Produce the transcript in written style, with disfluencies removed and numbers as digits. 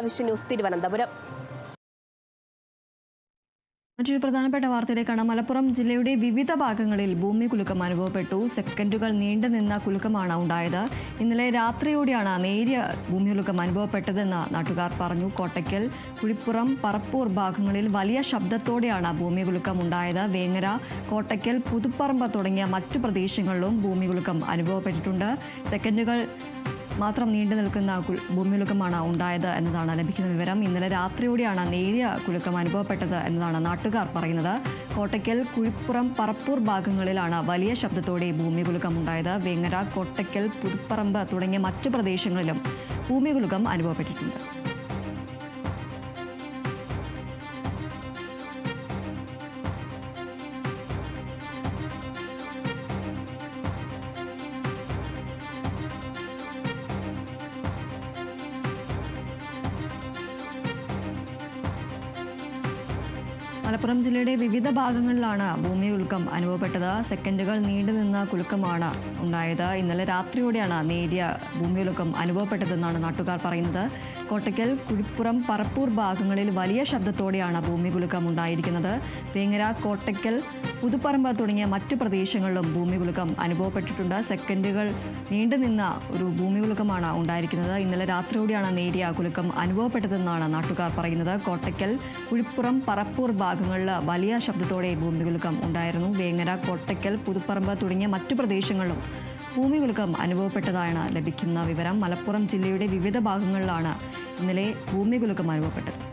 News Thiruvananthapuram. മറ്റൊരു പ്രധാനപ്പെട്ട വാർത്തയിലേക്കാണ്. മലപ്പുറം ജില്ലയുടെ വിവിധ ഭാഗങ്ങളിൽ ഭൂമി കുലുക്കം അനുഭവപ്പെട്ടു. സെക്കൻഡുകൾ നീണ്ടുനിന്ന കുലുക്കമാണ് ഉണ്ടായത്. ഇന്നലെ രാത്രിയോടെയാണ് നേരിയ ഭൂമി കുലുക്കം അനുഭവപ്പെട്ടതെന്ന് നാട്ടുകാർ പറഞ്ഞു. കോട്ടയ്ക്കൽ, കുഴിപ്പുറം, പറപ്പൂർ ഭാഗങ്ങളിൽ വലിയ ശബ്ദത്തോടെയാണ് ഭൂമി കുലുക്കം ഉണ്ടായത്. വേങ്ങര, കോട്ടയ്ക്കൽ, പുതുപ്പറമ്പ് തുടങ്ങിയ മറ്റു പ്രദേശങ്ങളിലും ഭൂമി കുലുക്കം അനുഭവപ്പെട്ടിട്ടുണ്ട്. സെക്കൻഡുകൾ മാത്രം നീണ്ടു നിൽക്കുന്ന ഭൂമികുലുക്കമാണ് ഉണ്ടായത് എന്നതാണ് ലഭിക്കുന്ന വിവരം. ഇന്നലെ രാത്രിയോടെയാണ് നേരിയ കുലുക്കം അനുഭവപ്പെട്ടത് എന്നതാണ് നാട്ടുകാർ പറയുന്നത്. കോട്ടയ്ക്കൽ, കുഴിപ്പുറം, പറപ്പൂർ ഭാഗങ്ങളിലാണ് വലിയ ശബ്ദത്തോടെ ഭൂമികുലുക്കം ഉണ്ടായത്. വേങ്ങര, കോട്ടയ്ക്കൽ, പുതുപ്പറമ്പ് തുടങ്ങിയ മറ്റു പ്രദേശങ്ങളിലും ഭൂമികുലുക്കം അനുഭവപ്പെട്ടിട്ടുണ്ട്. മലപ്പുറം ജില്ലയുടെ വിവിധ ഭാഗങ്ങളിലാണ് ഭൂമി കുലുക്കം അനുഭവപ്പെട്ടത്. സെക്കൻഡുകൾ നീണ്ടുനിന്ന കുലുക്കമാണ് ഉണ്ടായത്. ഇന്നലെ രാത്രിയോടെയാണ് നേരിയ ഭൂമി കുലുക്കം അനുഭവപ്പെട്ടതെന്നാണ് നാട്ടുകാർ പറയുന്നത്. കോട്ടയ്ക്കൽ, കുഴിപ്പുറം, പറപ്പൂർ ഭാഗങ്ങളിൽ വലിയ ശബ്ദത്തോടെയാണ് ഭൂമി കുലുക്കം ഉണ്ടായിരിക്കുന്നത്. വേങ്ങര, കോട്ടയ്ക്കൽ, പുതുപ്പറമ്പ് തുടങ്ങിയ മറ്റു പ്രദേശങ്ങളിലും ഭൂമി കുലുക്കം അനുഭവപ്പെട്ടിട്ടുണ്ട്. സെക്കൻഡുകൾ നീണ്ടുനിന്ന ഒരു ഭൂമി കുലുക്കമാണ് ഉണ്ടായിരിക്കുന്നത്. ഇന്നലെ രാത്രിയോടെയാണ് നേരിയ കുലുക്കം അനുഭവപ്പെട്ടതെന്നാണ് നാട്ടുകാർ പറയുന്നത്. കോട്ടയ്ക്കൽ, കുഴിപ്പുറം, പറപ്പൂർ ഭാഗങ്ങളിൽ വലിയ ശബ്ദത്തോടെ ഭൂമി കുലുക്കം ഉണ്ടായിരുന്നു. വേങ്ങര, കോട്ടയ്ക്കൽ, പുതുപ്പറമ്പ് തുടങ്ങിയ മറ്റു പ്രദേശങ്ങളിലും ഭൂമി കുലുക്കം അനുഭവപ്പെട്ടതാണ് ലഭിക്കുന്ന വിവരം. മലപ്പുറം ജില്ലയുടെ വിവിധ ഭാഗങ്ങളിലാണ് ഇന്നലെ ഭൂമി കുലുക്കം അനുഭവപ്പെട്ടത്.